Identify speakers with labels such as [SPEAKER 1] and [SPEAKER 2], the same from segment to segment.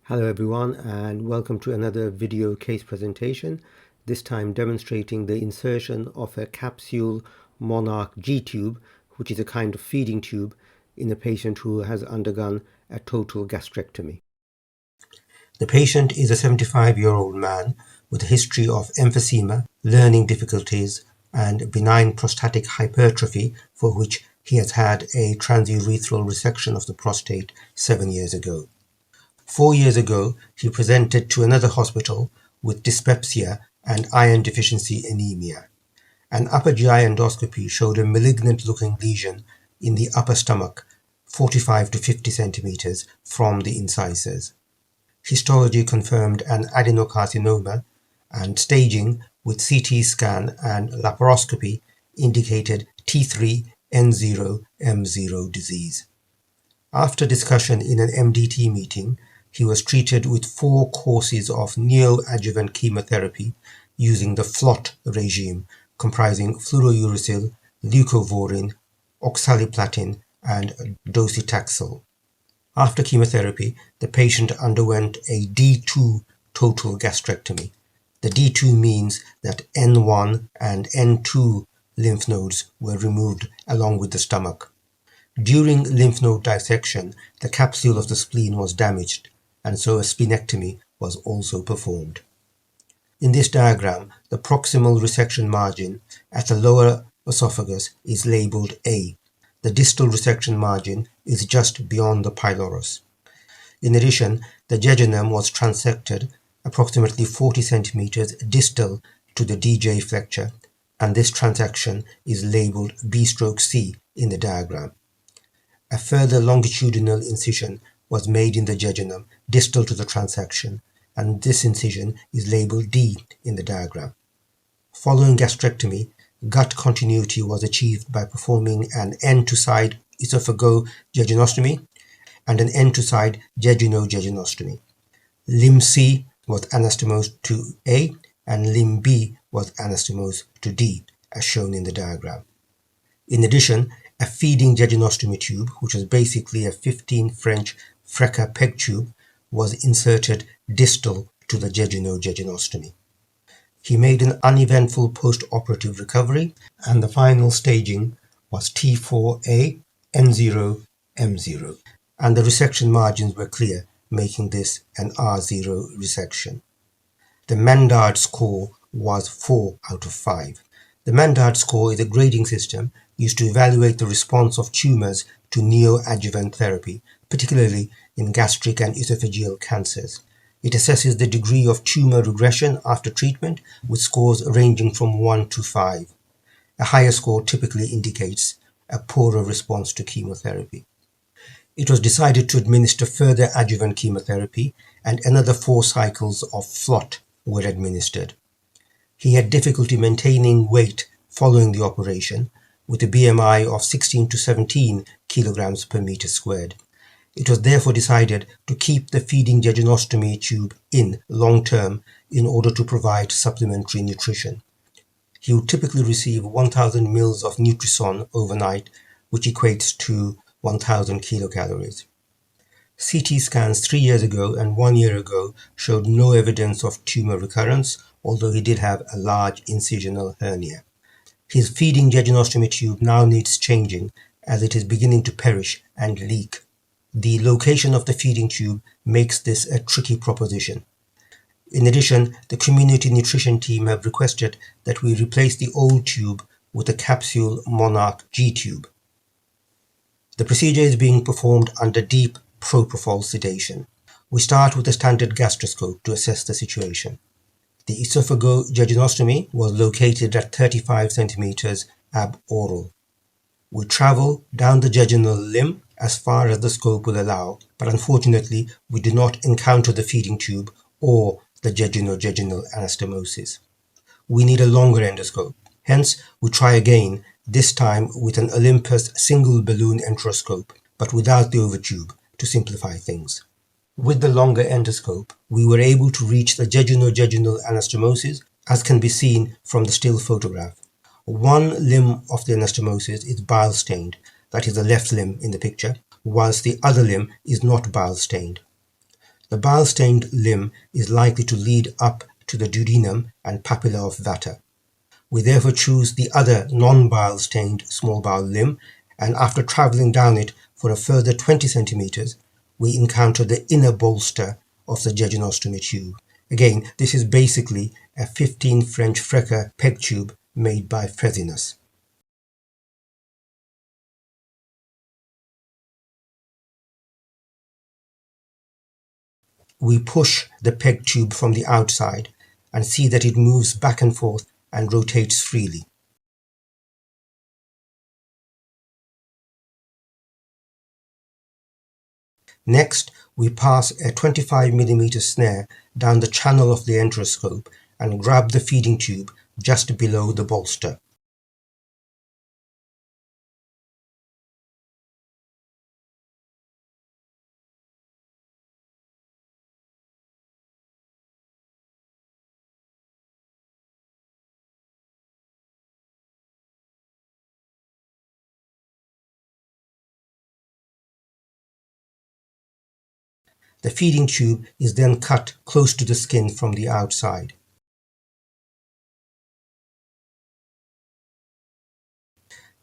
[SPEAKER 1] Hello everyone, and welcome to another video case presentation, this time demonstrating the insertion of a Capsule Monarch G-tube, which is a kind of feeding tube, in a patient who has undergone a total gastrectomy. The patient is a 75-year-old man with a history of emphysema, learning difficulties, and benign prostatic hypertrophy, for which he has had a transurethral resection of the prostate 7 years ago. 4 years ago, he presented to another hospital with dyspepsia and iron deficiency anemia. An upper GI endoscopy showed a malignant-looking lesion in the upper stomach, 45 to 50 centimeters from the incisors. Histology confirmed an adenocarcinoma, and staging with CT scan and laparoscopy indicated T3N0M0 disease. After discussion in an MDT meeting, he was treated with 4 courses of neo-adjuvant chemotherapy using the FLOT regime, comprising fluorouracil, leucovorin, oxaliplatin, and docetaxel. After chemotherapy, the patient underwent a D2 total gastrectomy. The D2 means that N1 and N2 lymph nodes were removed along with the stomach. During lymph node dissection, the capsule of the spleen was damaged, and so a splenectomy was also performed. In this diagram, the proximal resection margin at the lower esophagus is labelled A. The distal resection margin is just beyond the pylorus. In addition, the jejunum was transected approximately 40 centimeters distal to the DJ flexure, and this transection is labelled B/C in the diagram. A further longitudinal incision was made in the jejunum distal to the transection, and this incision is labelled D in the diagram. Following gastrectomy, gut continuity was achieved by performing an end-to-side esophago-jejunostomy and an end-to-side jejunostomy. Limb C was anastomosed to A and limb B was anastomosed to D, as shown in the diagram. In addition, a feeding jejunostomy tube, which was basically a 15 French Freca peg tube, was inserted distal to the jejunostomy. He made an uneventful post-operative recovery, and the final staging was T4A N0 M0, and the resection margins were clear, making this an R0 resection. The Mandard score was 4 out of 5. The Mandard score is a grading system used to evaluate the response of tumours to neo-adjuvant therapy, particularly in gastric and esophageal cancers. It assesses the degree of tumour regression after treatment, with scores ranging from 1 to 5. A higher score typically indicates a poorer response to chemotherapy. It was decided to administer further adjuvant chemotherapy, and another 4 cycles of FLOT were administered. He had difficulty maintaining weight following the operation, with a BMI of 16 to 17 kilograms per meter squared. It was therefore decided to keep the feeding jejunostomy tube in long term in order to provide supplementary nutrition. He would typically receive 1,000 mils of Nutrison overnight, which equates to 1,000 kilocalories. CT scans 3 years ago and 1 year ago showed no evidence of tumor recurrence, although he did have a large incisional hernia. His feeding jejunostomy tube now needs changing, as it is beginning to perish and leak. The location of the feeding tube makes this a tricky proposition. In addition, the community nutrition team have requested that we replace the old tube with a Capsule Monarch G-tube. The procedure is being performed under deep propofol sedation. We start with a standard gastroscope to assess the situation. The esophago-jejunostomy was located at 35 centimeters ab-oral. We travel down the jejunal limb as far as the scope will allow, but unfortunately we do not encounter the feeding tube or the jejunal anastomosis. We need a longer endoscope. Hence, we try again, this time with an Olympus single balloon enteroscope, but without the overtube, to simplify things. With the longer endoscope, we were able to reach the jejunal anastomosis, as can be seen from the still photograph. One limb of the anastomosis is bile stained, that is the left limb in the picture, whilst the other limb is not bile stained. The bile-stained limb is likely to lead up to the duodenum and papilla of Vata. We therefore choose the other non-bile stained small bowel limb, and after travelling down it for a further 20 centimeters, we encounter the inner bolster of the jejunostomy tube. Again, this is basically a 15 French Frecker peg tube made by Fresinus. We push the peg tube from the outside and see that it moves back and forth and rotates freely. Next, we pass a 25mm snare down the channel of the endoscope and grab the feeding tube just below the bolster. The feeding tube is then cut close to the skin from the outside.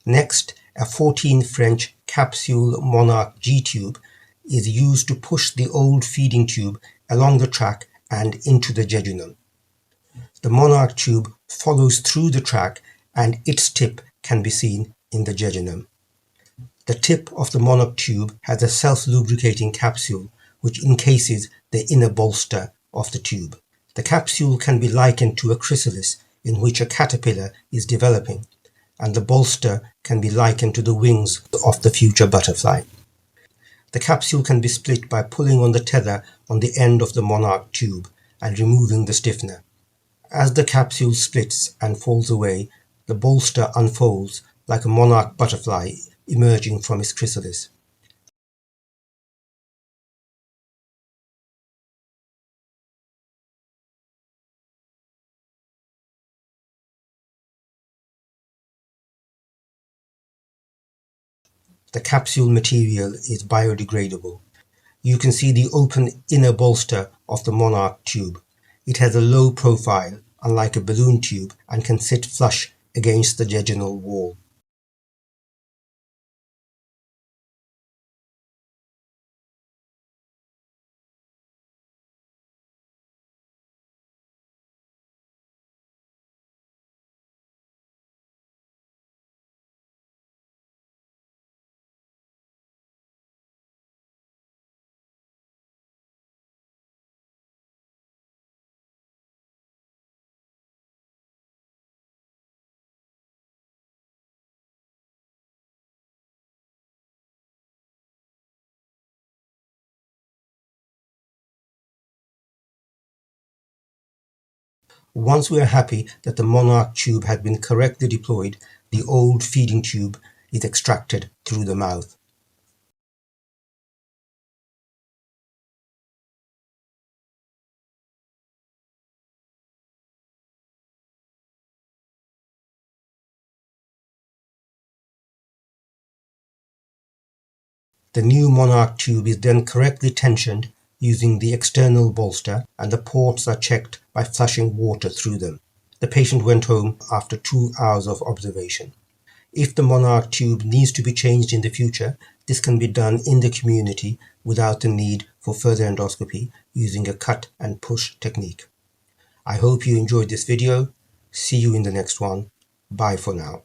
[SPEAKER 1] Next, a 14 French Capsule Monarch G-tube is used to push the old feeding tube along the track and into the jejunal. The Monarch tube follows through the track and its tip can be seen in the jejunum. The tip of the Monarch tube has a self-lubricating capsule which encases the inner bolster of the tube. The capsule can be likened to a chrysalis in which a caterpillar is developing, and the bolster can be likened to the wings of the future butterfly. The capsule can be split by pulling on the tether on the end of the Monarch tube and removing the stiffener. As the capsule splits and falls away, the bolster unfolds like a monarch butterfly emerging from its chrysalis. The capsule material is biodegradable. You can see the open inner bolster of the Monarch tube. It has a low profile, unlike a balloon tube, and can sit flush against the jejunal wall. Once we are happy that the Monarch tube had been correctly deployed, the old feeding tube is extracted through the mouth. The new Monarch tube is then correctly tensioned using the external bolster, and the ports are checked by flushing water through them. The patient went home after 2 hours of observation. If the Monarch tube needs to be changed in the future, this can be done in the community without the need for further endoscopy using a cut and push technique. I hope you enjoyed this video. See you in the next one. Bye for now.